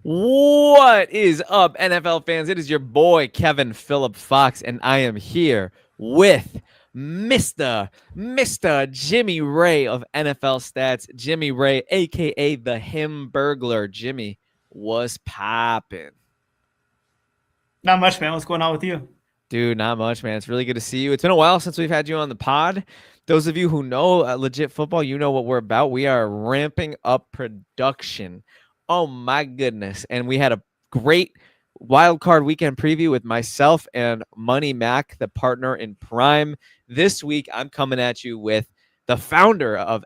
What is up, NFL fans? It is your boy, Kevin Phillip Fox, and I am here with Mr. Jimmy Ray of NFL Stats. Jimmy Ray, a.k.a. the Himburglar. Jimmy, what's popping? Not much, man. What's going on with you? Dude, not much, man. It's really good to see you. It's been a while since we've had you on the pod. Those of you who know legit football, you know what we're about. We are ramping up production. Oh, my goodness. And we had a great wild card weekend preview with myself and Money Mac, the partner in Prime. This week, I'm coming at you with the founder of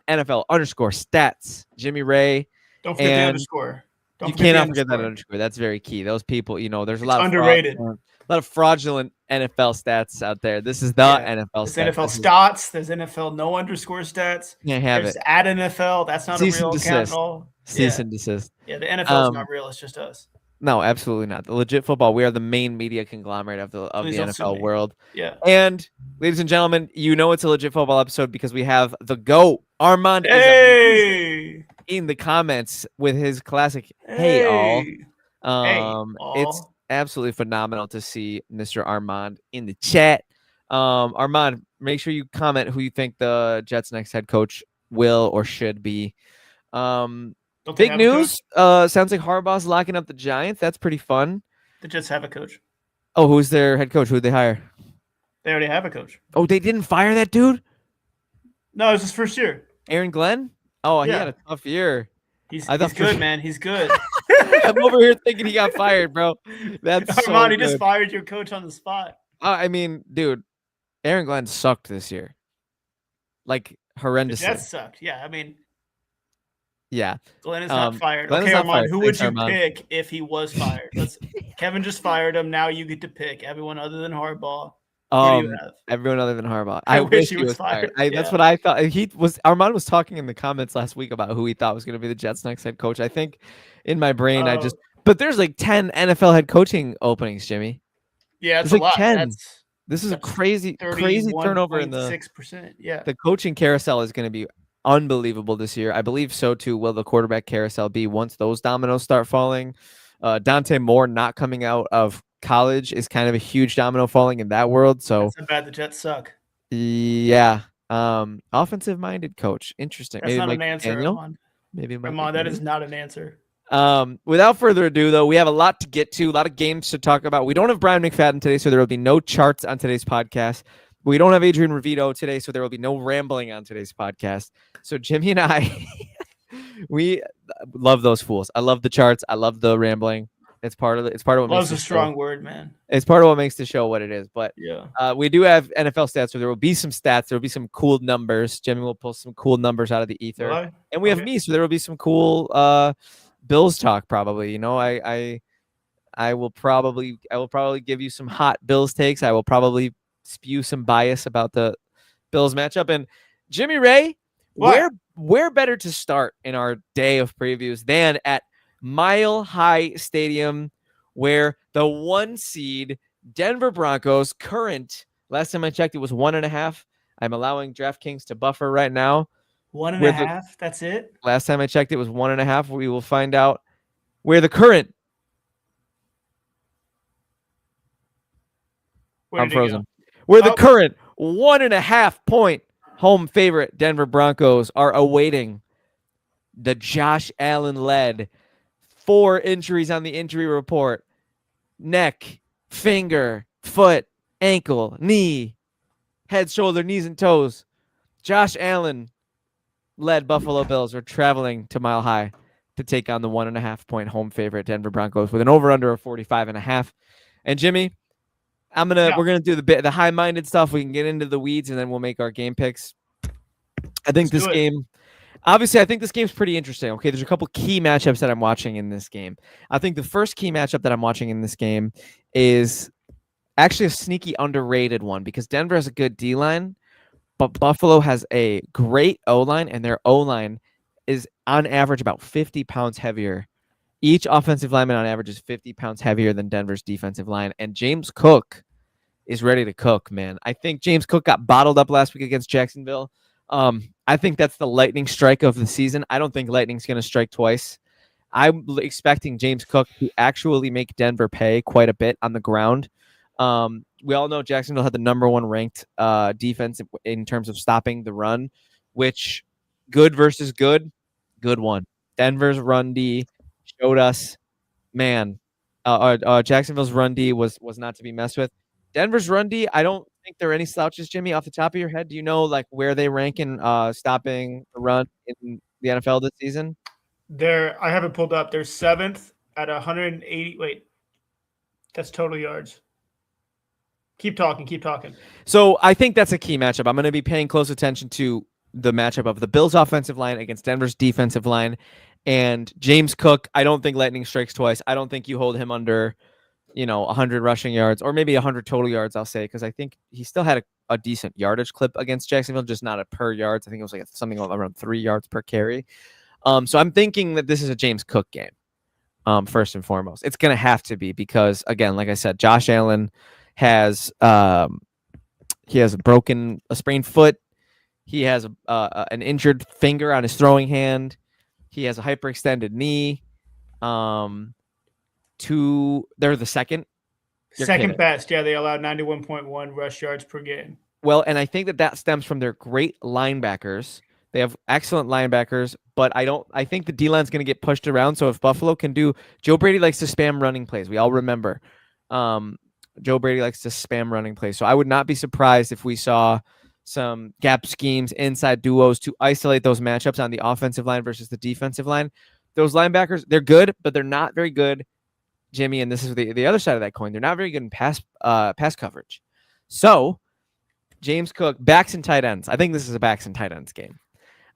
@NFL_stats, Jimmy Ray. Don't forget the underscore. You cannot forget that underscore. That's very key. Those people, there's a lot of underrated. A lot of fraudulent NFL stats out there. This is the NFL stats. There's NFL stats. There's NFL no underscore stats. Can't have There's it. @NFL. That's not Cease a real account at all. Cease and desist. Yeah, the NFL is not real. It's just us. No, absolutely not. The legit football. We are the main media conglomerate of the NFL world. Yeah. And ladies and gentlemen, it's a legit football episode because we have the GOAT Armand in the comments with his classic "Hey all." It's absolutely phenomenal to see Mr. Armand in the chat. Armand, make sure you comment who you think the Jets' next head coach will or should be. Big news. Sounds like Harbaugh's locking up the Giants. That's pretty fun. The Jets have a coach. Oh, who's their head coach? Who'd they hire? They already have a coach. Oh, they didn't fire that dude? No, it was his first year. Aaron Glenn? Oh, He had a tough year. He's good, man. He's good. I'm over here thinking he got fired, bro. That's Armand, he just fired your coach on the spot. I mean, dude, Aaron Glenn sucked this year. Like, horrendously. The Jets sucked. Yeah, I mean. Yeah. Glenn is not fired. Glenn okay, Armand, who would you Armand. pick if he was fired? Kevin just fired him. Now you get to pick everyone other than Harbaugh. Who do you have? Everyone other than Harbaugh. I wish he was fired. That's what I thought. Armand was talking in the comments last week about who he thought was going to be the Jets' next head coach. I think in my brain, but there's like 10 NFL head coaching openings, Jimmy. Yeah, it's a lot. 10. This is a crazy turnover in the 6%. Yeah. The coaching carousel is going to be unbelievable this year. I believe so too will the quarterback carousel be once those dominoes start falling. Dante Moore not coming out of college is kind of a huge domino falling in that world. So that's how bad the Jets suck. Yeah. Offensive minded coach. Interesting. That's not an answer, Armand. Maybe Armand, that is not an answer. Without further ado, though, we have a lot to get to, a lot of games to talk about. We don't have Brian McFadden today, so there will be no charts on today's podcast. We don't have Adrian Revito today, so there will be no rambling on today's podcast. So Jimmy and I, we love those fools. I love the charts. I love the rambling. It's part of what love's a strong word, man. It's part of what makes the show what it is. But yeah, we do have NFL stats, so there will be some stats. There will be some cool numbers. Jimmy will pull some cool numbers out of the ether, and we have me, so there will be some cool Bills talk. Probably, I will probably give you some hot Bills takes. I will probably spew some bias about the Bills matchup. And Jimmy Ray, where better to start in our day of previews than at Mile High Stadium, where the 1 seed Denver Broncos last time I checked, it was 1.5. I'm allowing DraftKings to buffer right now. 1.5. That's it. Last time I checked, it was 1.5. We will find out where the current. I'm frozen. Where the current 1.5 point home favorite Denver Broncos are awaiting the Josh Allen led 4 injuries on the injury report: neck, finger, foot, ankle, knee, head, shoulder, knees, and toes. Josh Allen led Buffalo Bills are traveling to Mile High to take on the 1.5 point home favorite Denver Broncos with an over/under of 45.5. And Jimmy, we're gonna do the high-minded stuff. We can get into the weeds and then we'll make our game picks. I think this game. Obviously, I think this game's pretty interesting. Okay, there's a couple key matchups that I'm watching in this game. I think the first key matchup that I'm watching in this game is actually a sneaky underrated one because Denver has a good D-line, but Buffalo has a great O-line, and their O-line is on average about 50 pounds heavier. Each offensive lineman on average is 50 pounds heavier than Denver's defensive line, and James Cook is ready to cook, man. I think James Cook got bottled up last week against Jacksonville. I think that's the lightning strike of the season. I don't think lightning's going to strike twice. I'm expecting James Cook to actually make Denver pay quite a bit on the ground. We all know Jacksonville had the number one ranked defense in terms of stopping the run, which good versus good, good one. Denver's run D showed us, man, Jacksonville's run D was not to be messed with. Denver's run D, I don't think there are any slouches, Jimmy, off the top of your head. Do you know like where they rank in stopping the run in the NFL this season? I have it pulled up. They're 7th at 180. Wait, that's total yards. Keep talking. Keep talking. So I think that's a key matchup. I'm going to be paying close attention to the matchup of the Bills' offensive line against Denver's defensive line. And James Cook, I don't think lightning strikes twice. I don't think you hold him under, 100 rushing yards or maybe 100 total yards, I'll say, because I think he still had a decent yardage clip against Jacksonville, just not a per yards. I think it was like something around 3 yards per carry. So I'm thinking that this is a James Cook game, first and foremost. It's going to have to be because, again, like I said, Josh Allen has he has a sprained foot. He has an injured finger on his throwing hand. He has a hyperextended knee. They're the second. Second best. Yeah, they allowed 91.1 rush yards per game. Well, and I think that stems from their great linebackers. They have excellent linebackers, but I think the D-line's going to get pushed around. So if Buffalo can Joe Brady likes to spam running plays. We all remember. Joe Brady likes to spam running plays. So I would not be surprised if we saw some gap schemes, inside duos to isolate those matchups on the offensive line versus the defensive line. Those linebackers, they're good, but they're not very good, Jimmy, and this is the other side of that coin. They're not very good in pass coverage. So James Cook, backs and tight ends. I think this is a backs and tight ends game.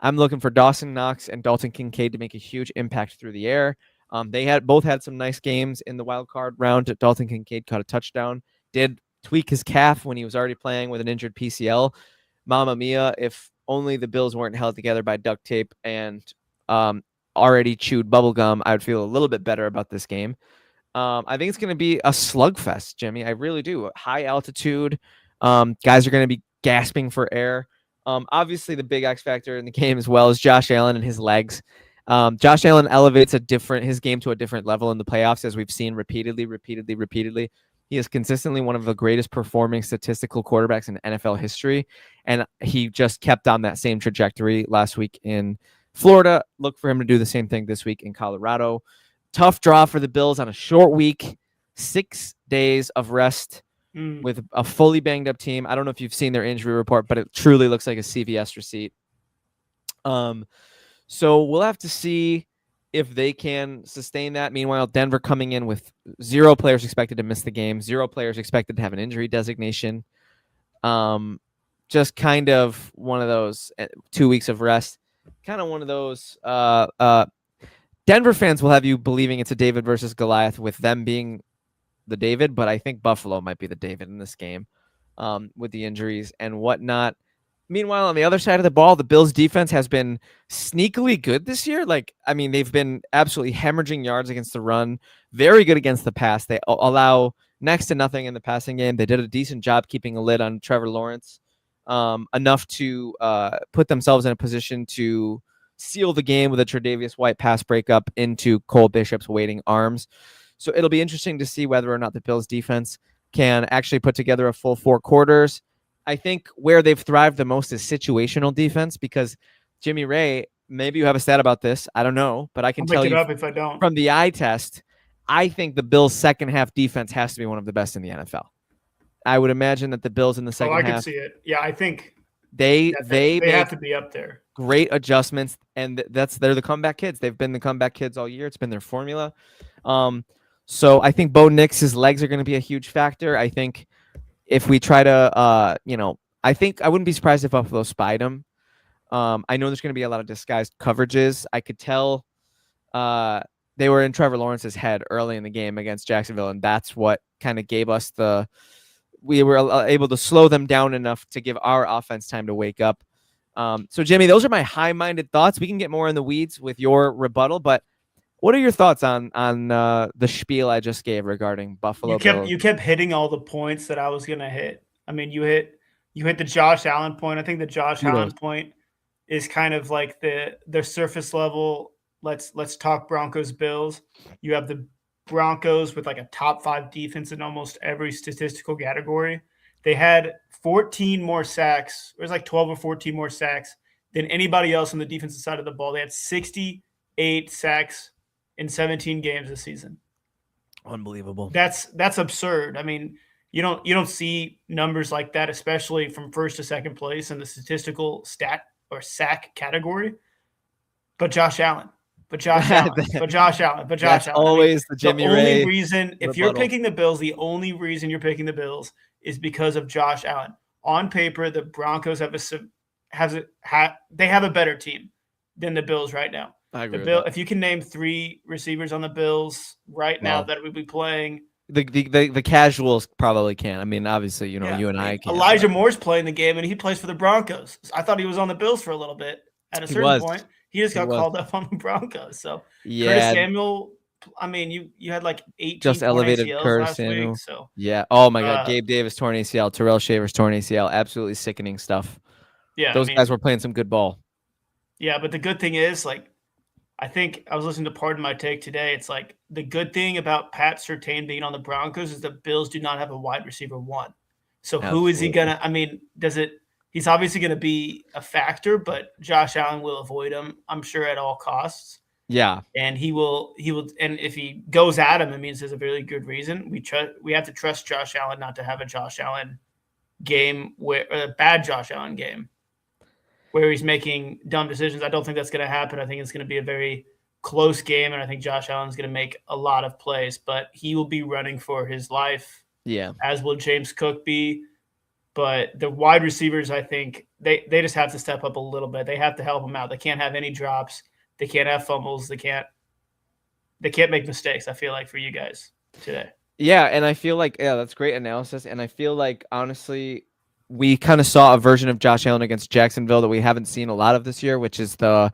I'm looking for Dawson Knox and Dalton Kincaid to make a huge impact through the air. They both had some nice games in the wild card round. Dalton Kincaid caught a touchdown, did tweak his calf when he was already playing with an injured PCL. Mamma mia, if only the Bills weren't held together by duct tape and already chewed bubblegum, I would feel a little bit better about this game. I think it's going to be a slugfest, Jimmy. I really do. High altitude. Guys are going to be gasping for air. Obviously, the big X factor in the game as well is Josh Allen and his legs. Josh Allen elevates his game to a different level in the playoffs, as we've seen repeatedly. He is consistently one of the greatest performing statistical quarterbacks in NFL history, and he just kept on that same trajectory last week in Florida. Look for him to do the same thing this week in Colorado. Tough draw for the Bills on a short week, 6 days of rest with a fully banged up team. I don't know if you've seen their injury report, but it truly looks like a CVS receipt. So we'll have to see if they can sustain that. Meanwhile, Denver coming in with 0 players expected to miss the game, 0 players expected to have an injury designation. Just kind of one of those 2 weeks of rest, kind of one of those. Denver fans will have you believing it's a David versus Goliath with them being the David, but I think Buffalo might be the David in this game with the injuries and whatnot. Meanwhile, on the other side of the ball, the Bills defense has been sneakily good this year. They've been absolutely hemorrhaging yards against the run, very good against the pass. They allow next to nothing in the passing game. They did a decent job keeping a lid on Trevor Lawrence, enough to put themselves in a position to seal the game with a Tre'Davious White pass breakup into Cole Bishop's waiting arms. So it'll be interesting to see whether or not the Bills defense can actually put together a full 4 quarters. I think where they've thrived the most is situational defense because Jimmy Ray, maybe you have a stat about this. I don't know, but I can tell you if I don't. From the eye test, I think the Bills' second half defense has to be one of the best in the NFL. I would imagine that the Bills in the second half. I can see it. Yeah, I think they have to be up there. Great adjustments, and they're the comeback kids. They've been the comeback kids all year. It's been their formula. So I think Bo Nix's legs are going to be a huge factor. I think if we try to, I think I wouldn't be surprised if Buffalo spied him. I know there's going to be a lot of disguised coverages. I could tell they were in Trevor Lawrence's head early in the game against Jacksonville, and that's what kind of gave us we were able to slow them down enough to give our offense time to wake up. So, Jimmy, those are my high-minded thoughts. We can get more in the weeds with your rebuttal, but what are your thoughts on the spiel I just gave regarding Buffalo Bills? You kept hitting all the points that I was going to hit. I mean, you hit the Josh Allen point. I think the Josh Allen point is kind of like the surface level. Let's talk Broncos Bills. You have the Broncos with like a top 5 defense in almost every statistical category. They had 14 more sacks. It was like 12 or 14 more sacks than anybody else on the defensive side of the ball. They had 68 sacks in 17 games this season. Unbelievable. That's absurd. I mean, you don't see numbers like that, especially from first to second place in the statistical stat or sack category. But Josh Allen, but Josh Allen, but Josh Allen, but That's Josh Allen. I mean, always the the Jimmy only Ray reason, if you're rebuttal. picking the Bills, the only reason you're picking the Bills is because of Josh Allen. On paper, the Broncos they have a better team than the Bills right now. I The agree with Bill, that. if you can name 3 receivers on the Bills right now Well, that would be playing, the casuals probably can. I mean, obviously, yeah, you I and I mean, can, but Elijah Moore's playing the game and he plays for the Broncos. I thought he was on the Bills for a little bit. At a he certain was. point, he just He got was. called up on the Broncos. So Curtis Yeah, Samuel, I mean, you had like 18 just torn elevated ACLs Curtis last week. Samuel. So Yeah. Oh my God. uh, Gabe Davis torn ACL. Terrell Shavers torn ACL. Absolutely sickening stuff. yeah, I Those guys mean, were playing some good ball. yeah, but the good thing is, like, I think I was listening to Pardon My Take today. It's like the good thing about Pat Surtain being on the Broncos is the Bills do not have a wide receiver one. So who is he Absolutely. gonna? I mean, does it? He's obviously going to be a factor, but Josh Allen will avoid him, I'm sure, at all costs. Yeah. And he will, and if he goes at him, it means there's a really good reason. We have to trust Josh Allen not to have a Josh Allen game where a bad Josh Allen game where he's making dumb decisions. I don't think that's going to happen. I think it's going to be a very close game, and I think Josh Allen's going to make a lot of plays, but he will be running for his life, Yeah. as will James Cook be. But the wide receivers, I think they just have to step up a little bit. They have to help him out. They can't have any drops. They can't have fumbles. They can't make mistakes. I feel like for you guys today. Yeah, and I feel like that's great analysis. And I feel like honestly, we kind of saw a version of Josh Allen against Jacksonville that we haven't seen a lot of this year, which is the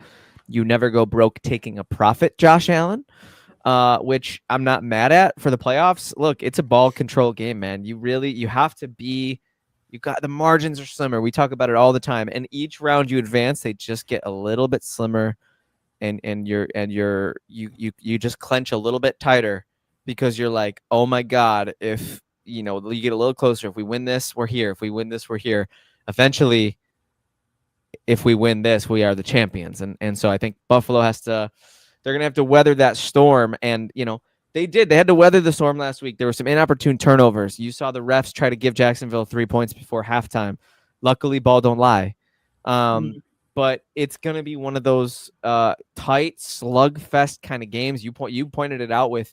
you never go broke taking a profit, Josh Allen. Which I'm not mad at for the playoffs. Look, it's a ball control game, man. You have to be. You got the margins are slimmer. We talk about it all the time, and each round you advance, they just get a little bit slimmer, and you just clench a little bit tighter because you're like, oh my God, if you get a little closer. If we win this, we're here. If we win this, we're here. Eventually, if we win this, we are the champions. And so I think Buffalo they're gonna have to weather that storm. And they did. They had to weather the storm last week. There were some inopportune turnovers. You saw the refs try to give Jacksonville 3 points before halftime. Luckily, ball don't lie. But it's going to be one of those tight slugfest kind of games. You pointed it out with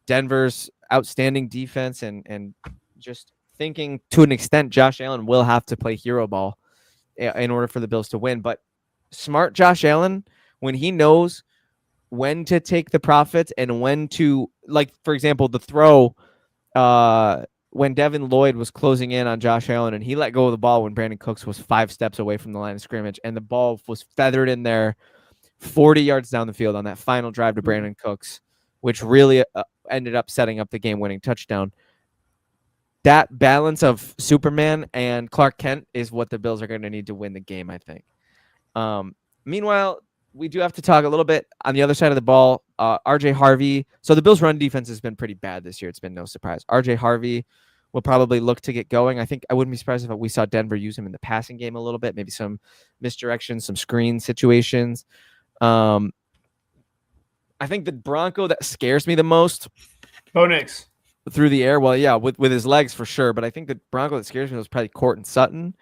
Denver's outstanding defense and just thinking to an extent Josh Allen will have to play hero ball in order for the Bills to win. But smart Josh Allen, when he knows when to take the profits and when to, like, for example, the throw when Devin Lloyd was closing in on Josh Allen and he let go of the ball when Brandon Cooks was 5 steps away from the line of scrimmage and the ball was feathered in there 40 yards down the field on that final drive to Brandon Cooks, which really ended up setting up the game-winning touchdown. That balance of Superman and Clark Kent is what the Bills are going to need to win the game, I think. Meanwhile, we do have to talk a little bit on the other side of the ball. RJ Harvey. So the Bills' run defense has been pretty bad this year. It's been no surprise. RJ Harvey will probably look to get going. I think I wouldn't be surprised if we saw Denver use him in the passing game a little bit, maybe some misdirection, some screen situations. I think the Bronco that scares me the most, Bo Nix. Through the air. Well, yeah, with his legs for sure. But I think the Bronco that scares me was probably Courtland Sutton.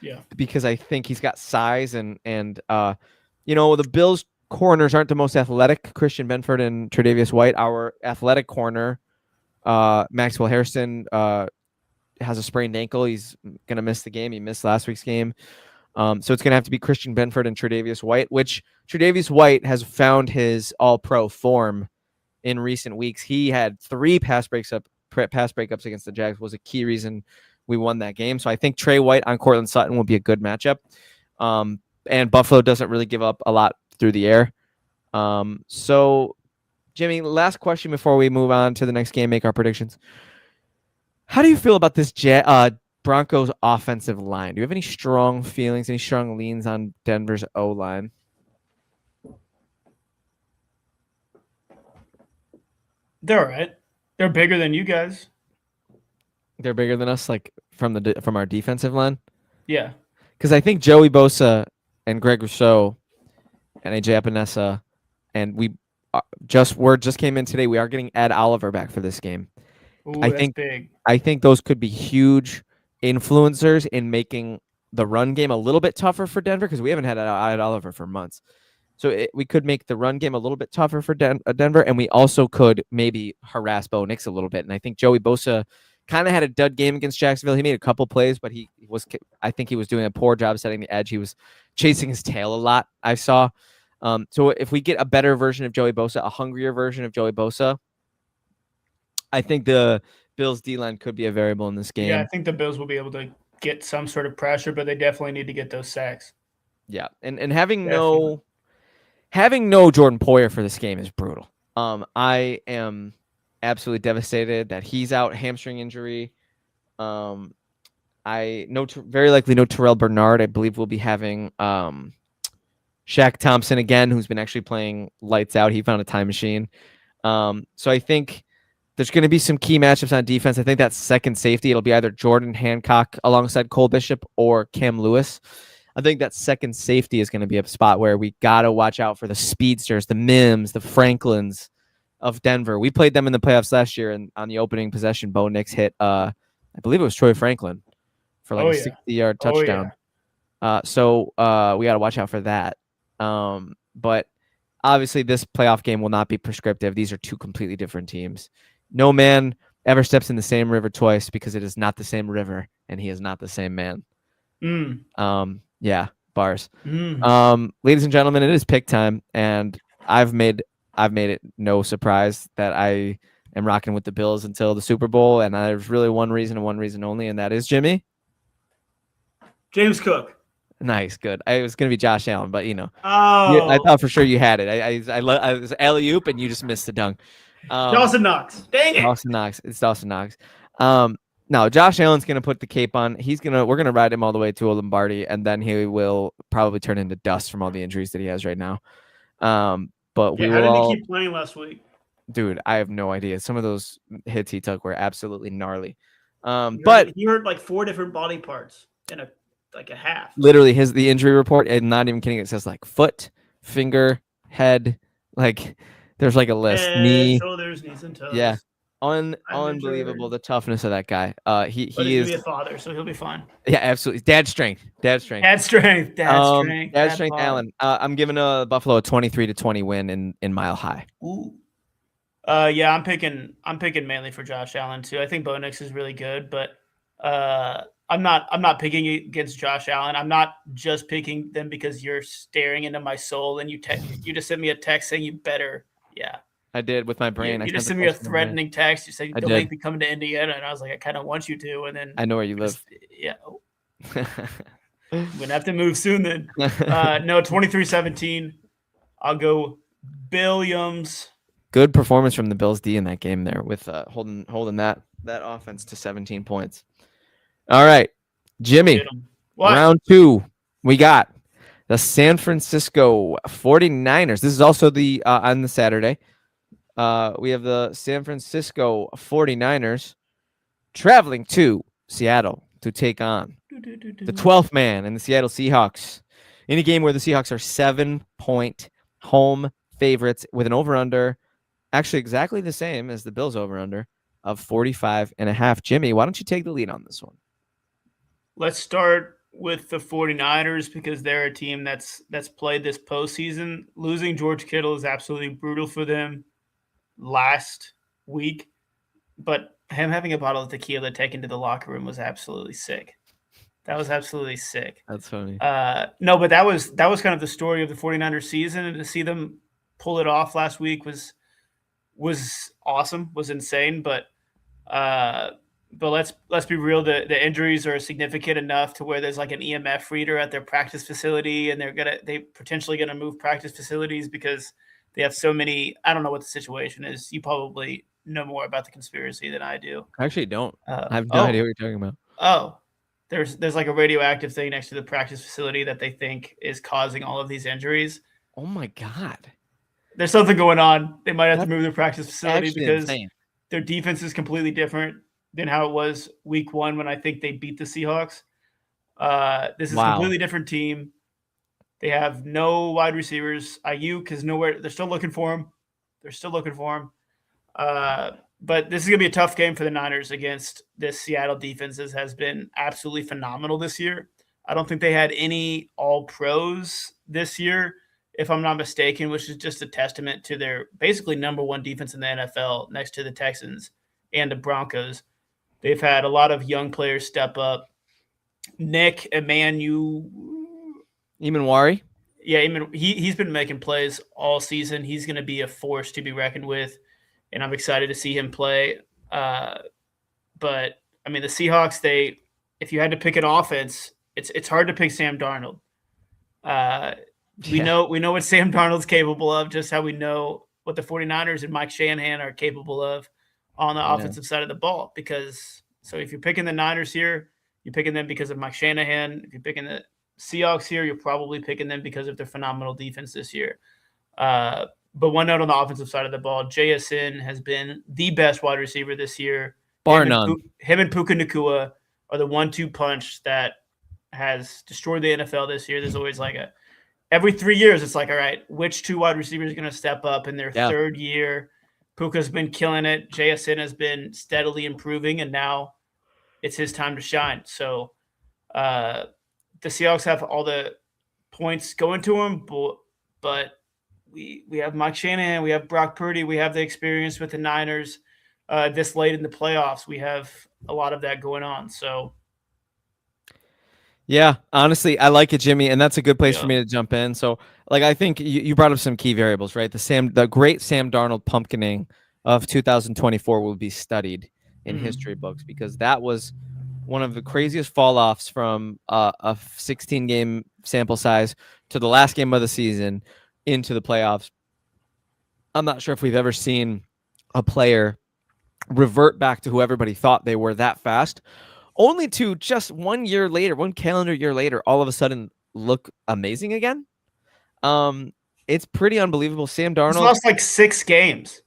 Yeah. Because I think he's got size and the Bills corners aren't the most athletic. Christian Benford and Tre'Davious White. Our athletic corner, Maxwell Harrison, has a sprained ankle. He's going to miss the game. He missed last week's game. So it's going to have to be Christian Benford and Tre'Davious White, which Tre'Davious White has found his all-pro form in recent weeks. He had 3 pass breakups against the Jags, was a key reason we won that game. So I think Trey White on Courtland Sutton will be a good matchup. And Buffalo doesn't really give up a lot through the air. So, Jimmy, last question before we move on to the next game, make our predictions. How do you feel about this Broncos offensive line. Do you have any strong feelings, any strong leans on Denver's O line? They're all right. They're bigger than you guys. They're bigger than us, like from our defensive line. Yeah. Because I think Joey Bosa and Greg Rousseau and AJ Epinesa, and word just came in today. We are getting Ed Oliver back for this game. Ooh, I that's think big. I think those could be huge influencers in making the run game a little bit tougher for Denver because we haven't had Ed Oliver for months. So we could make the run game a little bit tougher for Denver, and we also could maybe harass Bo Nix a little bit. And I think Joey Bosa kind of had a dud game against Jacksonville. He made a couple plays, but I think he was doing a poor job setting the edge. He was chasing his tail a lot, I saw. So if we get a better version of Joey Bosa, a hungrier version of Joey Bosa, I think the Bills D-line could be a variable in this game. Yeah, I think the Bills will be able to get some sort of pressure, but they definitely need to get those sacks. Yeah, and having no Jordan Poyer for this game is brutal. I am absolutely devastated that he's out, hamstring injury. I know very likely no Terrell Bernard. I believe we'll be having Shaq Thompson again, who's been actually playing lights out. He found a time machine. So I think there's going to be some key matchups on defense. I think that second safety, it'll be either Jordan Hancock alongside Cole Bishop or Cam Lewis. I think that second safety is going to be a spot where we got to watch out for the speedsters, the Mims, the Franklins of Denver. We played them in the playoffs last year, and on the opening possession, Bo Nix hit, I believe it was Troy Franklin for like a 60-yard touchdown. So we got to watch out for that. But obviously, this playoff game will not be prescriptive. These are two completely different teams. No man ever steps in the same river twice because it is not the same river, and he is not the same man. Yeah, bars. Ladies and gentlemen, it is pick time, and I've made it no surprise that I am rocking with the Bills until the Super Bowl, and there's really one reason and one reason only, and that is Jimmy. James Cook. Nice, good. I was gonna be Josh Allen, but I thought for sure you had it. I was alley oop, and you just missed the dunk. Dawson Knox. Dang it. Dawson Knox. It's Dawson Knox. No, Josh Allen's going to put the cape on. We're going to ride him all the way to a Lombardi, and then he will probably turn into dust from all the injuries that he has right now. But we will. How did he keep playing last week? Dude, I have no idea. Some of those hits he took were absolutely gnarly. But he hurt like 4 different body parts in a half. Literally, the injury report, and not even kidding, it says like foot, finger, head, like there's like a list. Knee, shoulders, knees, and toes. Yeah. Unbelievable the toughness of that guy. He is gonna be a father, so he'll be fine. Yeah, absolutely. Dad strength. Dad strength. Allen. I'm giving Buffalo a 23-20 win in Mile High. Ooh. Yeah, I'm picking mainly for Josh Allen too. I think Bo Nix is really good, but I'm not picking against Josh Allen. I'm not just picking them because you're staring into my soul and you just sent me a text saying you better. Yeah. I did with my brain. You just sent me a threatening text. You said, don't make me come to Indiana. And I was like, I kind of want you to. And then I know where you live. Yeah. I'm going to have to move soon then. No, 23-17. I'll go Billiams. Good performance from the Bills D in that game there with holding that offense to 17 points. All right, Jimmy, round 2. We got the San Francisco 49ers. This is also on the Saturday. We have the San Francisco 49ers traveling to Seattle to take on the 12th man and the Seattle Seahawks in a game where the Seahawks are 7-point home favorites with an over-under actually exactly the same as the Bills over-under of 45.5. Jimmy, why don't you take the lead on this one? Let's start with the 49ers because they're a team that's played this postseason. Losing George Kittle is absolutely brutal for them last week, but him having a bottle of tequila taken to the locker room was absolutely sick. That was absolutely sick. That's funny. No, but that was kind of the story of the 49ers season, and to see them pull it off last week was awesome, was insane. But let's be real. The injuries are significant enough to where there's like an EMF reader at their practice facility, and they potentially gonna move practice facilities because they have so many. I don't know what the situation is. You probably know more about the conspiracy than I do. I actually don't. I have no idea what you're talking about. Oh, there's like a radioactive thing next to the practice facility that they think is causing all of these injuries. Oh my God. There's something going on. They might have to That's move their practice facility actually because insane. their defense is completely different than how it was week 1 when I think they beat the Seahawks. This is a Wow. completely different team. They have no wide receivers. Ayuk is nowhere. They're still looking for him. They're still looking for him. But this is going to be a tough game for the Niners against this Seattle defense. This has been absolutely phenomenal this year. I don't think they had any all pros this year, if I'm not mistaken, which is just a testament to their basically number one defense in the NFL next to the Texans and the Broncos. They've had a lot of young players step up. Nick Emanu, Imanwari. yeah, he's been making plays all season. He's going to be a force to be reckoned with, and I'm excited to see him play. But I mean, the Seahawks, if you had to pick an offense, it's hard to pick Sam Darnold. We know what Sam Darnold's capable of, just how we know what the 49ers and Mike Shanahan are capable of on the offensive side of the ball. Because so if you're picking the Niners here, you're picking them because of Mike Shanahan. If you're picking the Seahawks here, you're probably picking them because of their phenomenal defense this year. But one note on the offensive side of the ball, JSN has been the best wide receiver this year. Bar none. Him and Puka Nacua are the 1-2 punch that has destroyed the NFL this year. There's always like every 3 years, it's like, all right, which two wide receivers are going to step up in their third year? Puka's been killing it. JSN has been steadily improving, and now it's his time to shine. So the Seahawks have all the points going to them, but we have Mike Shanahan, we have Brock Purdy, we have the experience with the Niners this late in the playoffs. We have a lot of that going on. So, yeah, honestly, I like it, Jimmy, and that's a good place for me to jump in. So, like, I think you brought up some key variables, right? The great Sam Darnold pumpkining of 2024 will be studied in history books because that was one of the craziest fall-offs from a 16-game sample size to the last game of the season into the playoffs. I'm not sure if we've ever seen a player revert back to who everybody thought they were that fast, only to just 1 year later, one calendar year later, all of a sudden look amazing again. It's pretty unbelievable. Sam Darnold he's lost like 6 games,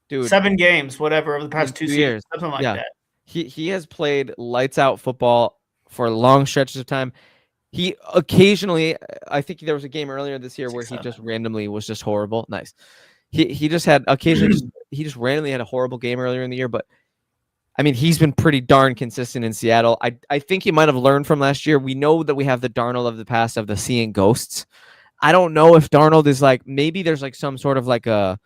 dude, 7 games, whatever, over the past 2 years, something like that. He has played lights out football for long stretches of time. He occasionally, I think there was a game earlier this year where he just randomly was just horrible. Nice. He just had occasionally he just randomly had a horrible game earlier in the year, but I mean, he's been pretty darn consistent in Seattle. I think he might have learned from last year. We know that we have the Darnold of the past of the seeing ghosts. I don't know if Darnold is like, maybe there's like some sort of like a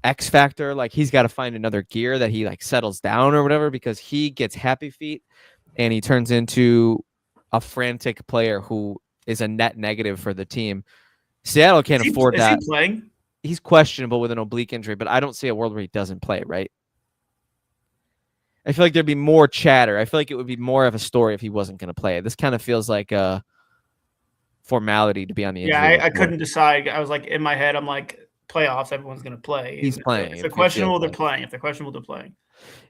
X factor, like he's got to find another gear that he like settles down or whatever, because he gets happy feet and he turns into a frantic player who is a net negative for the team. Seattle can't afford that. Is he playing? He's questionable with an oblique injury, but I don't see a world where he doesn't play, right? I feel like there'd be more chatter. I feel like it would be more of a story if he wasn't going to play. This kind of feels like a formality to be on the injury. Yeah, I couldn't decide. I was like, in my head, I'm like, playoffs, everyone's going to play. He's playing. If they're questionable, they're playing. If they're questionable, they're playing.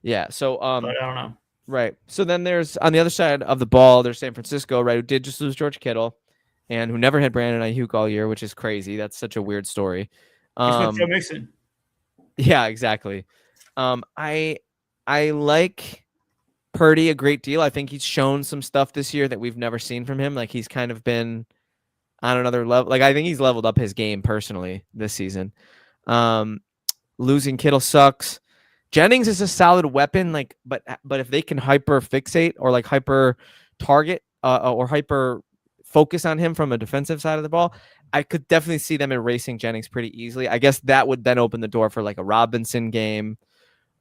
Yeah, so but I don't know. Right. So then there's, on the other side of the ball, there's San Francisco, right, who did just lose George Kittle and who never had Brandon Ayuk all year, which is crazy. That's such a weird story. He's with Joe Mixon. Yeah, exactly. I like Purdy a great deal. I think he's shown some stuff this year that we've never seen from him. Like he's kind of been on another level. Like I think he's leveled up his game personally this season. Losing Kittle sucks. Jennings is a solid weapon, like, but if they can hyper fixate or like hyper target or hyper focus on him from a defensive side of the ball, I could definitely see them erasing Jennings pretty easily. I guess that would then open the door for like a Robinson game.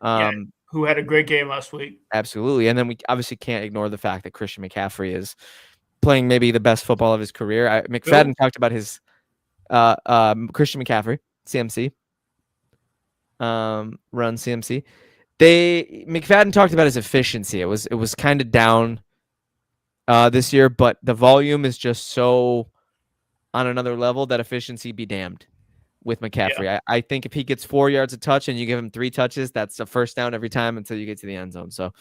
Who had a great game last week. Absolutely. And then we obviously can't ignore the fact that Christian McCaffrey is playing maybe the best football of his career. McFadden talked about his Christian McCaffrey, CMC. Run CMC. McFadden talked about his efficiency. It was kind of down this year, but the volume is just so on another level that efficiency be damned with McCaffrey. Yeah. I think if he gets 4 yards a touch and you give him 3 touches, that's a first down every time until you get to the end zone. So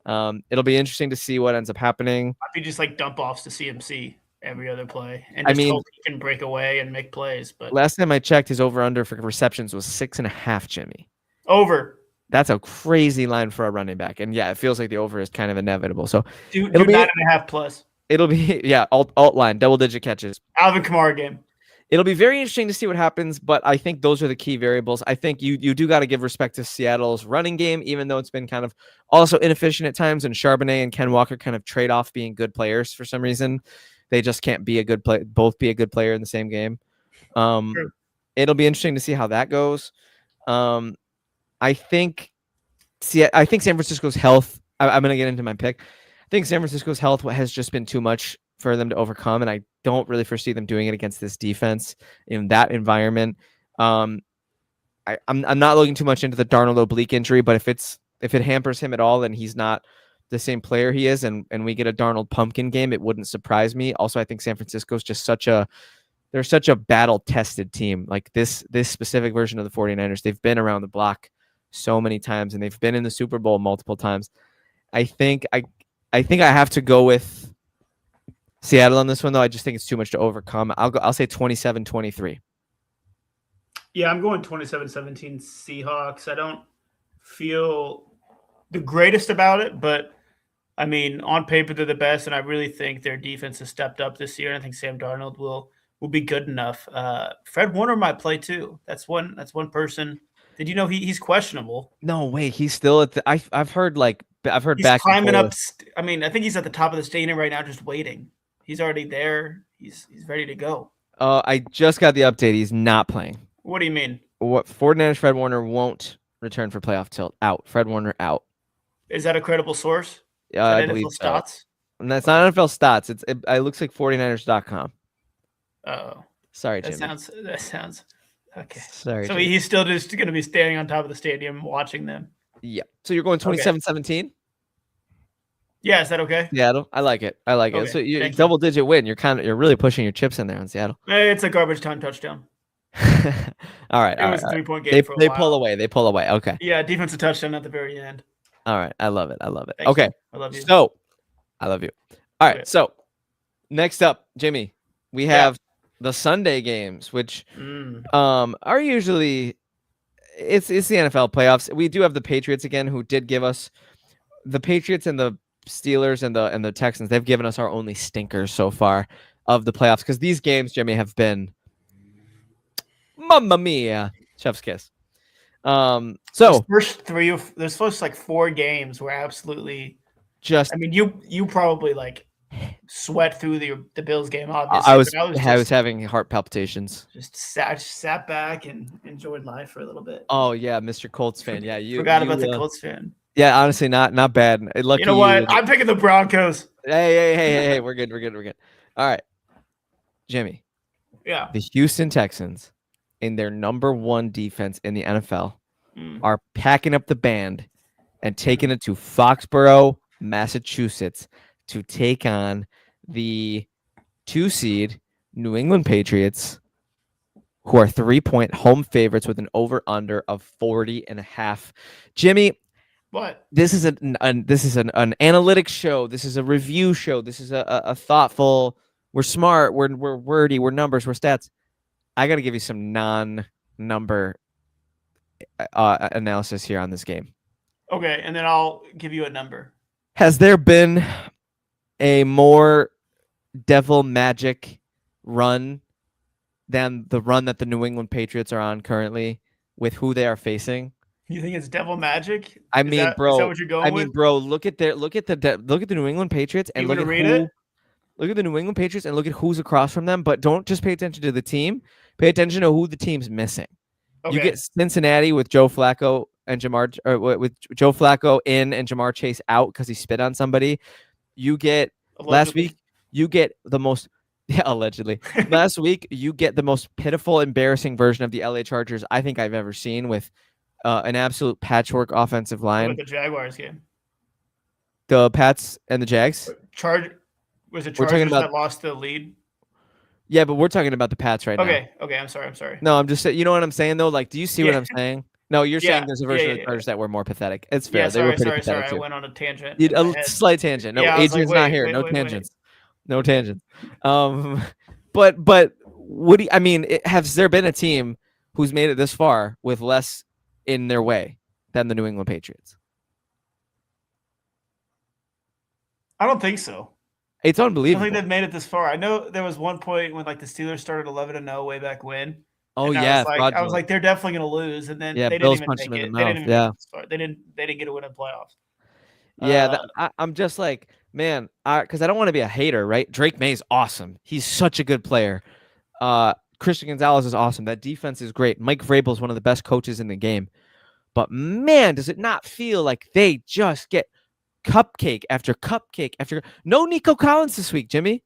It'll be interesting to see what ends up happening. Might be just like dump offs to CMC every other play and I just mean, hope he can break away and make plays. But last time I checked, his over/under for receptions was 6.5. Jimmy, over. that's a crazy line for a running back, and yeah, it feels like the over is kind of inevitable. So Do it'll be 9.5 plus. it'll be yeah alt line double-digit catches. Alvin Kamara game. It'll be very interesting to see what happens, but I think those are the key variables. I think you do got to give respect to Seattle's running game, even though it's been kind of also inefficient at times, and Charbonnet and Ken Walker kind of trade off being good players for some reason. They just can't be both be a good player in the same game. True. It'll be interesting to see how that goes. I think San Francisco's health. I'm going to get into my pick. I think San Francisco's health has just been too much for them to overcome, and I don't really foresee them doing it against this defense in that environment. I'm not looking too much into the Darnold oblique injury, but if it hampers him at all and he's not the same player he is, and we get a Darnold pumpkin game, it wouldn't surprise me. Also, I think San Francisco's just such a battle-tested team. Like this specific version of the 49ers, they've been around the block so many times, and they've been in the Super Bowl multiple times. I think I have to go with Seattle on this one, though. I just think it's too much to overcome. I'll say 27-23. Yeah, I'm going 27-17 Seahawks. I don't feel the greatest about it, but I mean, on paper they're the best, and I really think their defense has stepped up this year. And I think Sam Darnold will be good enough. Fred Warner might play too. That's one person. Did you know he's questionable? No way, he's still at the. I've heard he's back climbing up. I mean, I think he's at the top of the stadium right now, just waiting. He's already there. He's ready to go. I just got the update. He's not playing. What do you mean? What 49ers Fred Warner won't return for playoff tilt. Out. Fred Warner out. Is that a credible source? I believe stats. And that's not NFL stats. It looks like 49ers.com. Oh. Sorry, Jimmy. That sounds okay. Sorry. So Jimmy. he's still just going to be standing on top of the stadium watching them. Yeah. So you're going 27-17? Yeah, is that okay? Seattle. I like it. Okay, so you double-digit win. You're really pushing your chips in there on Seattle. It's a garbage time touchdown. All right. It was a 3-point game for a while. They pull away. Okay. Yeah, defensive touchdown at the very end. All right. I love it. Thank okay. You. I love you. So, I love you. All right. So, next up, Jimmy, we have the Sunday games, which are usually it's the NFL playoffs. We do have the Patriots again, who did give us the Patriots and the Steelers and the Texans. They've given us our only stinkers so far of the playoffs, because these games, Jimmy, have been mamma mia, chef's kiss. So there's first like 4 games were absolutely just. I mean, you probably like sweat through the Bills game. Obviously, I was having heart palpitations. Just sat back and enjoyed life for a little bit. Oh yeah, Mr. Colts fan. Yeah, you forgot about the Colts fan. Yeah, honestly, not bad. Lucky you know what? I'm picking the Broncos. Hey, we're good. All right, Jimmy. Yeah. The Houston Texans, in their number 1 defense in the NFL, are packing up the band and taking it to Foxborough, Massachusetts, to take on the 2 seed New England Patriots, who are 3-point home favorites with an over/under of 40.5. Jimmy. What? This is an analytics show. This is a review show. This is a thoughtful. We're smart. We're wordy. We're numbers. We're stats. I got to give you some non-number analysis here on this game. Okay, and then I'll give you a number. Has there been a more devil magic run than the run that the New England Patriots are on currently with who they are facing? You think it's devil magic? Is that what you're going with? Bro, look at the New England Patriots and look at the New England Patriots and look at who's across from them. But don't just pay attention to the team. Pay attention to who the team's missing. Okay. You get Cincinnati with Joe Flacco and with Joe Flacco in and Jamar Chase out because he spit on somebody. You get last week. You get the most. Yeah, allegedly. Last week, you get the most pitiful, embarrassing version of the LA Chargers I think I've ever seen, with an absolute patchwork offensive line. What about the Jaguars game? The Pats and the Jags? Was it Chargers that lost the lead? Yeah, but we're talking about the Pats right now. Okay, I'm sorry. No, I'm just saying, you know what I'm saying, though? Like, do you see what I'm saying? No, you're saying Yeah, there's a yeah, version yeah, of the yeah. Chargers that were more pathetic. It's Yeah, fair. They were sorry, pretty sorry, pathetic sorry. I too. went on a tangent in my A head. slight tangent. No, Yeah, I was like, Adrian's not wait, here. wait, No wait, wait. tangents. No Okay. tangents. Um, but what do you, I mean? Has there been a team who's made it this far with less in their way than the New England Patriots? I don't think so. It's I don't think unbelievable. they've made it this far. I know there was one point when like the Steelers started 11-0 way back when, Oh and yeah, I was fraudulent. like, they're definitely going to lose, and then Yeah, they didn't Bills even punched him make in the it. They mouth. didn't even make Yeah, it this far. They didn't get a win in playoffs. yeah. Uh, I'm just like, man, because I don't want to be a hater, right? Drake May's awesome. He's such a good player. Christian Gonzalez is awesome. That defense is great. Mike Vrabel is one of the best coaches in the game. But man, does it not feel like they just get cupcake after cupcake after no Nico Collins this week, Jimmy.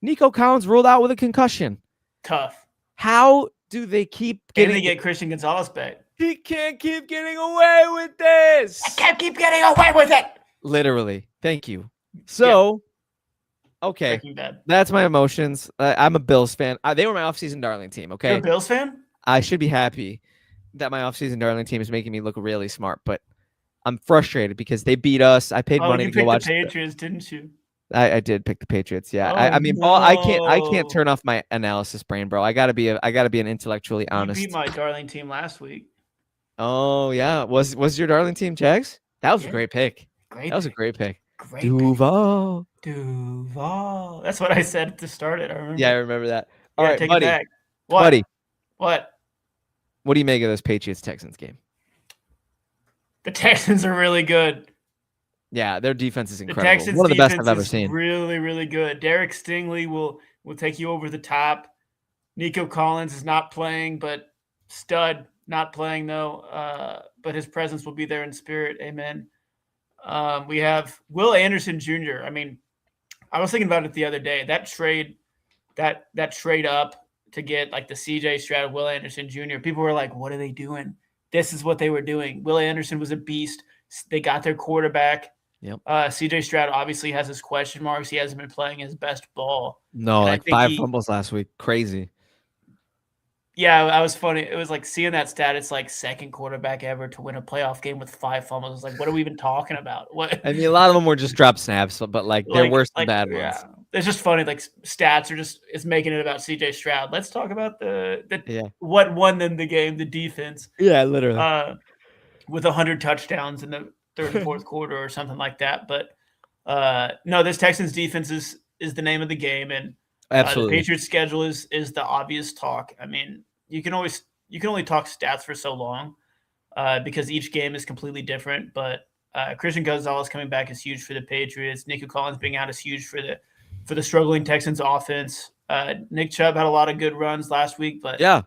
Nico Collins ruled out with a concussion. tough. How do they keep And getting they get Christian Gonzalez back. He can't keep getting away with this. I can't keep getting away with it. Literally. Thank you. So, okay. Breaking Bad. That's my emotions. I'm a Bills fan. They were my offseason darling team, You're okay? a Bills fan? I should be happy that my offseason darling team is making me look really smart, but I'm frustrated because they beat us. I paid Oh, money you to go picked the watch. Patriots, didn't you? I did pick the Patriots. Yeah. Oh, I mean, I can't no. turn off my analysis brain, bro. I gotta be an intellectually You honest. beat my darling team last week. Oh yeah. Was your darling team Jags? That was a Yeah. great pick. Great. That was a great pick. Great. Duval. Duval. That's what I said to start it. I remember. Yeah, I remember that. All Yeah, right, take buddy. it back. What? Buddy, What? what do you make of this Patriots Texans game? The Texans are really good. Yeah, their defense is The incredible. Texans One of the best defense I've ever is seen. really, really good. Derek Stingley will take you over the top. Nico Collins is not playing, but stud. Not playing though. But his presence will be there in spirit. Amen. We have Will Anderson Jr. I mean, I was thinking about it the other day. That trade up to get like the CJ Stroud, Will Anderson Jr. People were like, "What are they doing?" This is what they were doing. Will Anderson was a beast. They got their quarterback. Yep. CJ Stroud obviously has his question marks. He hasn't been playing his best ball. No, And I like think 5 fumbles last week. Crazy. Yeah, I was funny. It was like seeing that stat. It's like second quarterback ever to win a playoff game with 5 fumbles. It's like, what are we even talking about? What? I mean, a lot of them were just drop snaps, but like they're worse than bad ones. Yeah, it's just funny. Like stats are just it's making it about CJ Stroud. Let's talk about the what won them the game, the defense. Yeah, literally. With 100 touchdowns in the third and fourth quarter or something like that. But no, this Texans defense is the name of the game, and absolutely the Patriots schedule is the obvious talk. I mean, you can only talk stats for so long because each game is completely different. But Christian Gonzalez coming back is huge for the Patriots. Nico Collins being out is huge for the struggling Texans offense. Nick Chubb had a lot of good runs last week, but yeah.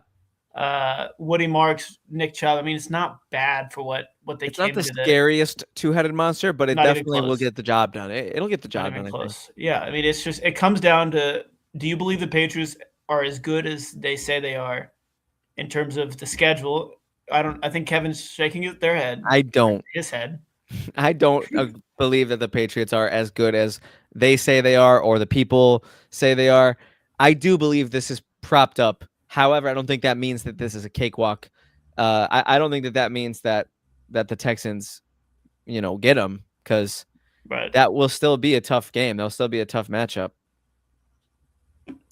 Woody Marks, Nick Chubb. I mean, it's not bad for what they it's came not the into scariest two-headed monster, but it Not even definitely will close. get the job done. It'll get the job Not even done. close. Yeah, I mean, it's just it comes down to: do you believe the Patriots are as good as they say they are in terms of the schedule? I don't. I think Kevin's shaking their head. I don't. His head. I don't believe that the Patriots are as good as they say they are or the people say they are. I do believe this is propped up. However, I don't think that means that this is a cakewalk. I don't think that means that the Texans, get them because that will still be a tough game. There'll still be a tough matchup.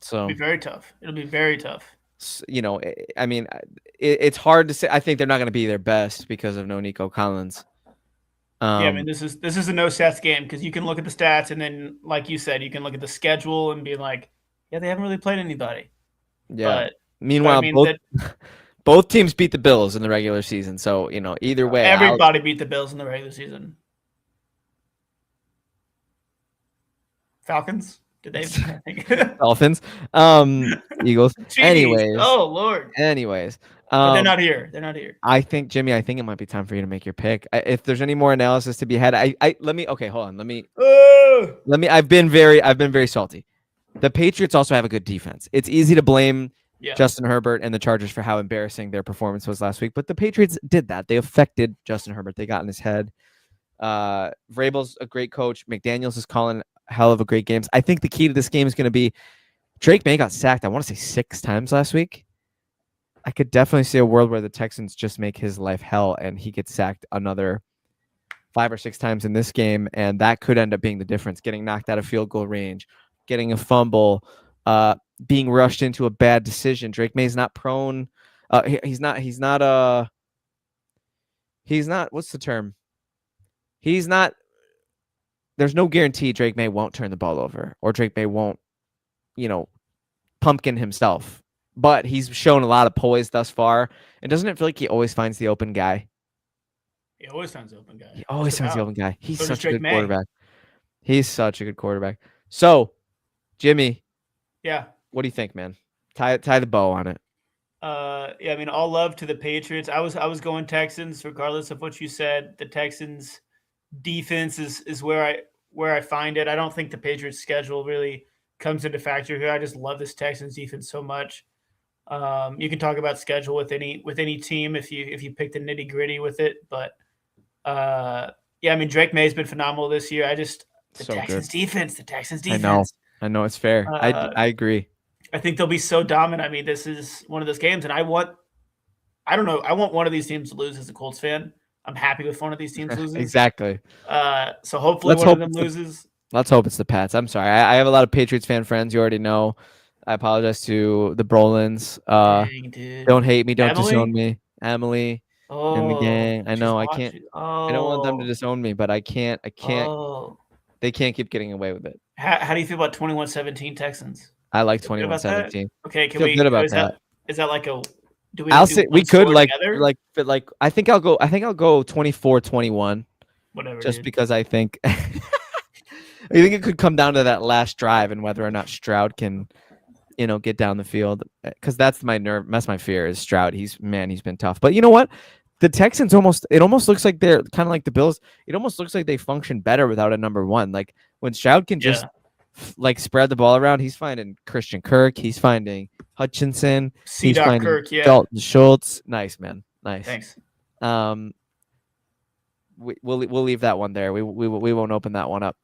So it'll be very tough. It'll be very tough. I mean, it's hard to say. I think they're not going to be their best because of no Nico Collins. Yeah, I mean, this is a no stats game because you can look at the stats and then, like you said, you can look at the schedule and be like, yeah, they haven't really played anybody. Yeah. Meanwhile, both teams beat the Bills in the regular season, so either way, everybody beat the Bills in the regular season. Falcons? Did they? Dolphins, Eagles. Jeez. Anyways, oh Lord. Anyways, but they're not here. They're not here. I think Jimmy. I think it might be time for you to make your pick. If there's any more analysis to be had, let me. Okay, hold on. Let me. I've been very salty. The Patriots also have a good defense. It's easy to blame Justin Herbert and the Chargers for how embarrassing their performance was last week, but the Patriots did that. They affected Justin Herbert. They got in his head. Vrabel's a great coach. McDaniels is calling hell of a great games. I think the key to this game is going to be Drake May got sacked. I want to say 6 times last week. I could definitely see a world where the Texans just make his life hell and he gets sacked another 5 or 6 times in this game, and that could end up being the difference. Getting knocked out of field goal range, getting a fumble, being rushed into a bad decision. Drake May's not prone. He's not. He's not. He's not. What's the term? He's not. There's no guarantee Drake May won't turn the ball over or Drake May won't, pumpkin himself. But he's shown a lot of poise thus far. And doesn't it feel like he always finds the open guy? He always finds the open guy. He always finds the open guy. He's So does such a Drake good May. quarterback. He's such a good quarterback. So, Jimmy, Yeah. what do you think, man? Tie the bow on it. Yeah, I mean, all love to the Patriots. I was going Texans, regardless of what you said. The Texans defense is where I find it. I don't think the Patriots schedule really comes into factor here. I just love this Texans defense so much. You can talk about schedule with any team if you pick the nitty gritty with it, but yeah, I mean Drake May's been phenomenal this year. The Texans defense. I know it's fair. I agree. I think they'll be so dominant. I mean, this is one of those games, and I want one of these teams to lose as a Colts fan. I'm happy with one of these teams losing. Exactly. So hopefully one of them loses. Let's hope it's the Pats. I'm sorry. I have a lot of Patriots fan friends. You already know. I apologize to the Brolins. Dang, dude. Don't hate me. Don't disown me. Emily and the gang. I know. I can't. I don't want them to disown me, but I can't. Oh. They can't keep getting away with it. How do you feel about 21-17 Texans? I like 21-17. Okay, can feel we? Good about that. Is that like a? Do we? I'll say we could like together? like. I think I'll go 24-21. Whatever. Just dude. because I think. I think it could come down to that last drive and whether or not Stroud can, get down the field. Because that's my nerve. That's my fear is Stroud. He's been tough. But you know what? The Texans it almost looks like they're kind of like the Bills. It almost looks like they function better without a number one. Like when Stroud can just spread the ball around, he's finding Christian Kirk. He's finding Hutchinson. He's finding Kirk, Dalton Schultz. Nice, man. Nice. Thanks. We'll leave that one there. We won't open that one up.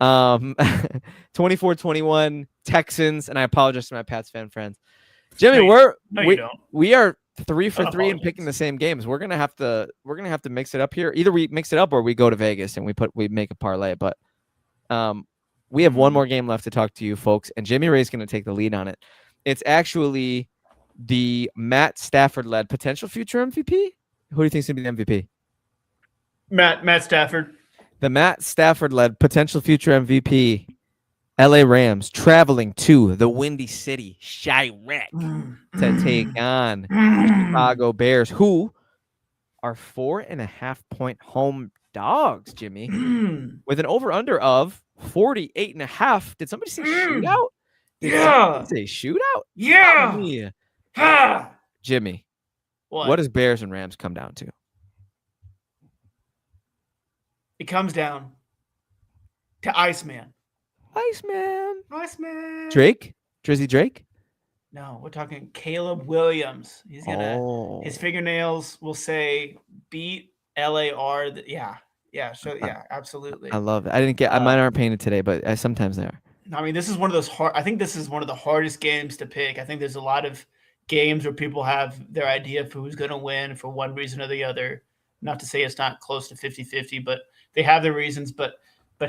24-21 Texans, and I apologize to my Pats fan friends. Jimmy, we are 3 for 3 in picking the same games. We're gonna have to mix it up here. Either we mix it up or we go to Vegas and we make a parlay. But we have one more game left to talk to you folks, and Jimmy Ray's gonna take the lead on it. It's actually the Matt Stafford led potential future MVP. Who do you think is gonna be the MVP? Matt Stafford. The Matt Stafford led potential future MVP. LA Rams traveling to the Windy City, Chirac, to take on the Chicago Bears, who are 4.5-point home dogs, Jimmy, with an over-under of 48.5. Did somebody say shootout? Say shootout? Yeah. Jimmy, what does Bears and Rams come down to? It comes down to Iceman. Drake? Drizzy Drake? No, we're talking Caleb Williams. He's gonna his fingernails will say beat LAR. So absolutely. I love it. I didn't get mine aren't painted today, but sometimes they are. I mean, this is one of those hard. I think this is one of the hardest games to pick. I think there's a lot of games where people have their idea of who's going to win for one reason or the other. Not to say it's not close to 50-50, but they have their reasons. But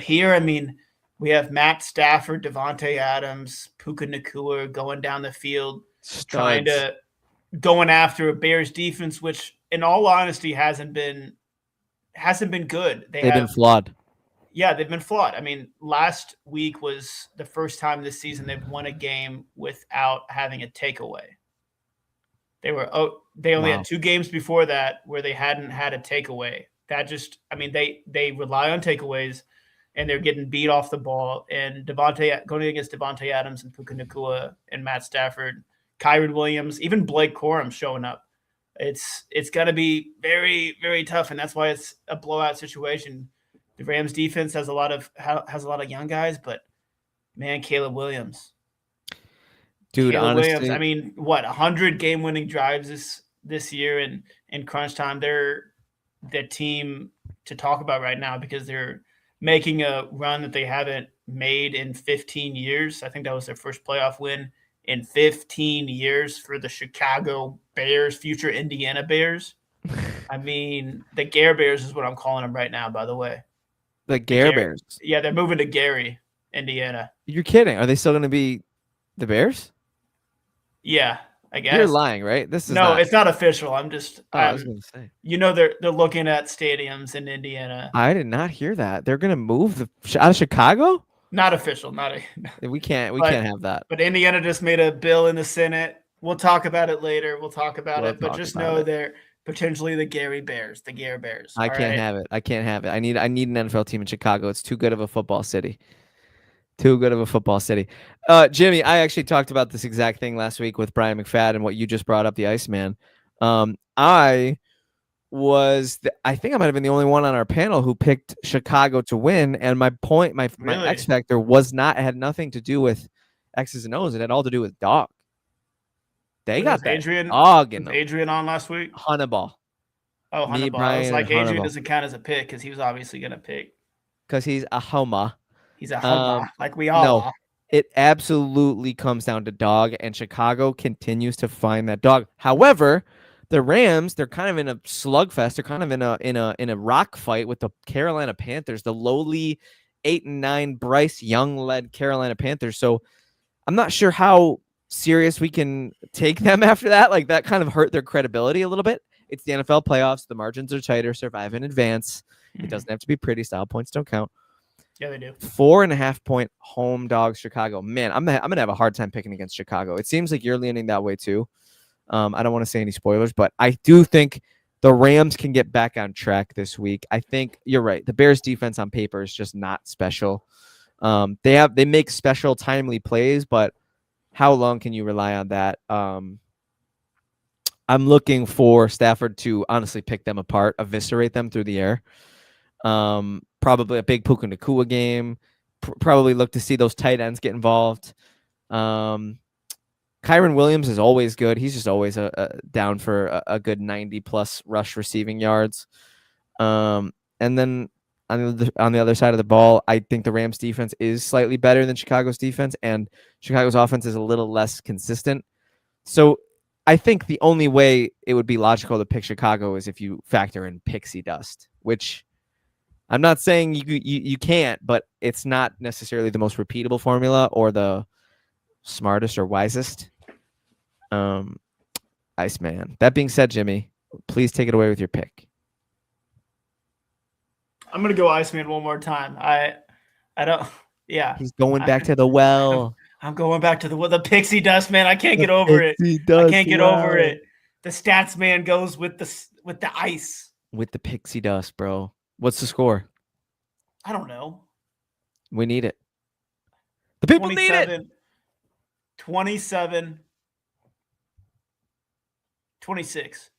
here, I mean, we have Matt Stafford, Devontae Adams, Puka Nacua going down the field, going after a Bears defense, which, in all honesty, hasn't been good. They've been flawed. Yeah, they've been flawed. I mean, last week was the first time this season they've won a game without having a takeaway. They only had 2 games before that where they hadn't had a takeaway. That just, I mean, they rely on takeaways, and they're getting beat off the ball. And going against Devontae Adams and Puka Nacua and Matt Stafford, Kyron Williams, even Blake Corum showing up. It's going to be very, very tough, and that's why it's a blowout situation. The Rams defense has a lot of young guys, but man, Caleb Williams. Dude, honestly, Williams, I mean, 100 game-winning drives this year in crunch time. They're the team to talk about right now because they're making a run that they haven't made in 15 years. I think that was their first playoff win in 15 years for the Chicago Bears, future Indiana Bears. I mean, the Gare Bears is what I'm calling them right now, by the way. The Gare Bears. Yeah, they're moving to Gary, Indiana. You're kidding. Are they still going to be the Bears? Yeah, I guess. You're lying, right? This is no, not. it's not official. I'm just. I was going to say. They're looking at stadiums in Indiana. I did not hear that. They're going to move out of Chicago? Not official. We can't have that. But Indiana just made a bill in the Senate. We'll talk about it later. We'll talk about it. But just know they're potentially the Gary Bears, the Gare Bears. I can't have it. I can't have it. I need an NFL team in Chicago. It's too good of a football city. Too good of a football city. Jimmy, I actually talked about this exact thing last week with Brian McFadden and what you just brought up, the Iceman. I think I might have been the only one on our panel who picked Chicago to win. And my X factor had nothing to do with X's and O's. It had all to do with dog. They got that dog in them. Adrian on last week? Honeyball. Oh, Honeyball. I was like, Adrian doesn't count as a pick because he was obviously going to pick. Because he's a homer. He's a homer, like we all are. It absolutely comes down to dog, and Chicago continues to find that dog. However, the Rams, they're kind of in a slugfest. They're kind of in a rock fight with the Carolina Panthers, the lowly 8-9 Bryce Young led Carolina Panthers. So I'm not sure how serious we can take them after that. Like that kind of hurt their credibility a little bit. It's the NFL playoffs. The margins are tighter. Survive in advance. It doesn't have to be pretty. Style points don't count. Yeah, they do. 4.5 point home dog Chicago. Man, I'm gonna have a hard time picking against Chicago. It seems like you're leaning that way too. I don't want to say any spoilers, but I do think the Rams can get back on track this week. I think you're right. The Bears defense on paper is just not special. They make special timely plays, but how long can you rely on that? I'm looking for Stafford to honestly pick them apart, eviscerate them through the air. Probably a big Puka Nacua game. Probably look to see those tight ends get involved. Kyron Williams is always good. He's just always down for a good 90-plus rush receiving yards. And then on the other side of the ball, I think the Rams defense is slightly better than Chicago's defense, and Chicago's offense is a little less consistent. So I think the only way it would be logical to pick Chicago is if you factor in pixie dust, which I'm not saying you can't, but it's not necessarily the most repeatable formula or the smartest or wisest. Iceman. That being said, Jimmy, please take it away with your pick. I'm gonna go Iceman one more time. I don't. Yeah, he's going back to the well. I'm going back to the pixie dust, man. I can't get over it. I can't get over it. The stats man goes with the ice. With the pixie dust, bro. What's the score? I don't know. We need it. The people need it. 27. 26.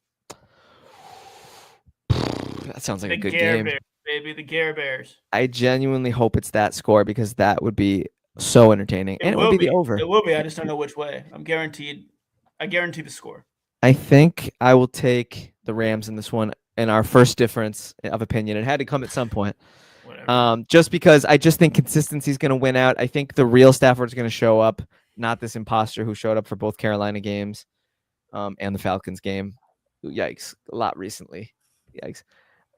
That sounds like a good game. Bears, baby, the Gare Bears. I genuinely hope it's that score because that would be so entertaining. And it would be the over. It will be. I just don't know which way. I guarantee the score. I think I will take the Rams in this one. And our first difference of opinion, it had to come at some point. Just because I just think consistency is going to win out. I think the real Stafford is going to show up, not this imposter who showed up for both Carolina games and the Falcons game. Yikes. A lot recently. Yikes.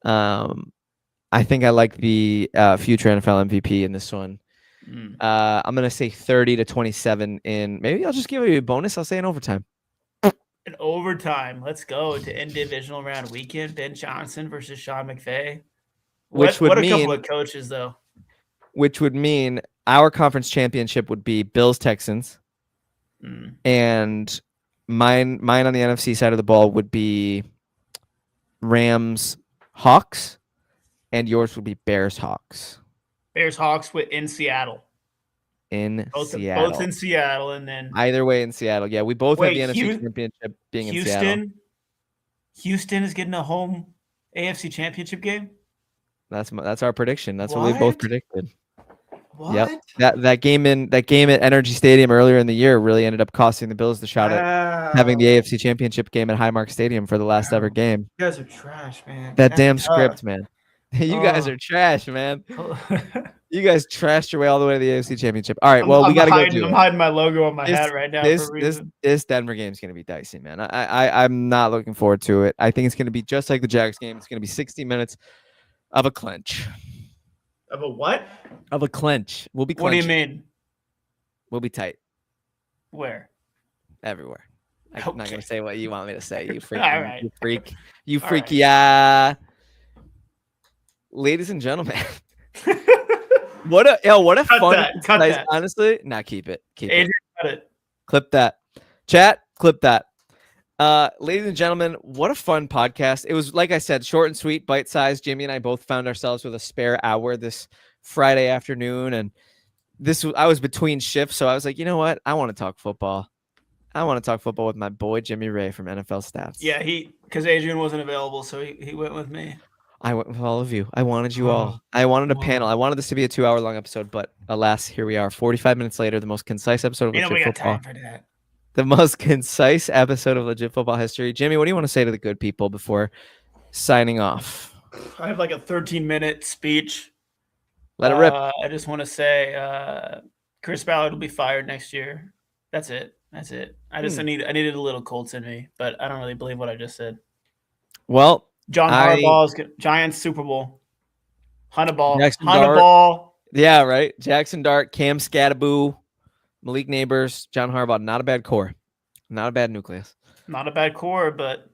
I think I like the future NFL MVP in this one. I'm going to say 30-27 in. Maybe I'll just give you a bonus. I'll say in overtime. In overtime. Let's go to end divisional round weekend. Ben Johnson versus Sean McVay. What a couple of coaches, though. Which would mean our conference championship would be Bills Texans, and mine on the NFC side of the ball would be Rams Hawks, and yours would be Bears Hawks. Bears Hawks in Seattle. Seattle. Both in Seattle, and then either way in Seattle. Yeah, we both have the NFC championship being in Seattle. Houston is getting a home AFC championship game. That's our prediction. That's what we both predicted. What? Yep. That game at Energy Stadium earlier in the year really ended up costing the Bills the shot at having the AFC championship game at Highmark Stadium for the last ever game. You guys are trash, man. That damn script, man. You guys are trash, man. You guys trashed your way all the way to the AFC Championship. All right, I'm we got to go hiding. do I'm it. hiding my logo on my This hat right now this for a this reason. this Denver game is going to be dicey, man. I'm not looking forward to it. I think it's going to be just like the Jags game. It's going to be 60 minutes of a clinch. Of a what? Of a clinch. We'll be What do you clinching. mean? We'll be tight Where? everywhere. I'm not Okay. going to say what you want me to say. You freak. All right. You freak. You All freak. right. Yeah. Ladies and gentlemen. What a Cut fun that, cut concise- that. honestly. Nah, keep it. Keep it. Adrian, cut it. Clip that. Chat, clip that. Ladies and gentlemen, what a fun podcast. It was, like I said, short and sweet, bite-sized. Jimmy and I both found ourselves with a spare hour this Friday afternoon, and I was between shifts, so I was like, you know what? I want to talk football. I want to talk football with my boy Jimmy Ray from NFL Stats. Yeah, because Adrian wasn't available, so he went with me. I went with all of you. I wanted you all. I wanted a panel. I wanted this to be a 2-hour-long episode, but alas, here we are. 45 minutes later, the most concise episode of You know we Legit got Football. time for that. The most concise episode of Legit Football history. Jimmy, what do you want to say to the good people before signing off? I have like a 13-minute speech. Let it rip. I just want to say Chris Ballard will be fired next year. That's it. I needed a little Colts in me, but I don't really believe what I just said. Well, John Harbaugh's Giants Super Bowl. Hunneball. Yeah, right. Jackson Dart, Cam Scattaboo, Malik Neighbors, John Harbaugh. Not a bad core. Not a bad nucleus. Not a bad core, but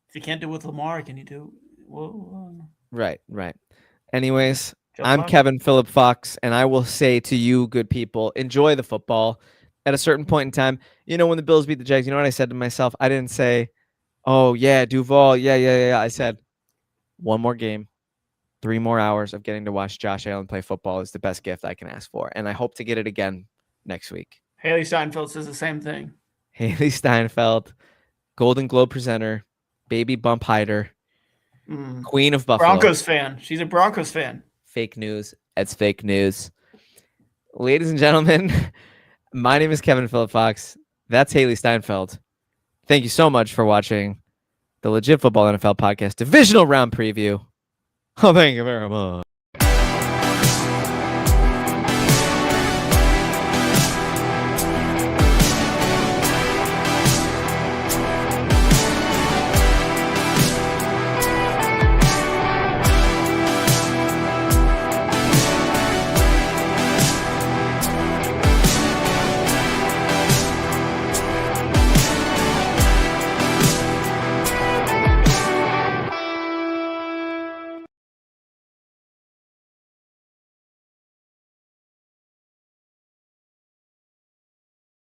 if you can't do it with Lamar, can you do? Whoa. Right. Anyways, I'm Kevin Phillip Fox, and I will say to you, good people, enjoy the football. At a certain point in time, when the Bills beat the Jags, you know what I said to myself? I didn't say, oh, yeah, Duval, yeah. I said, one more game, 3 more hours of getting to watch Josh Allen play football is the best gift I can ask for, and I hope to get it again next week. Haley Steinfeld says the same thing. Haley Steinfeld, Golden Globe presenter, baby bump hider, Queen of Buffalo. Broncos fan. She's a Broncos fan. Fake news. It's fake news. Ladies and gentlemen, my name is Kevin Phillip Fox. That's Haley Steinfeld. Thank you so much for watching the Legit Football NFL Podcast Divisional Round Preview. Oh, thank you very much.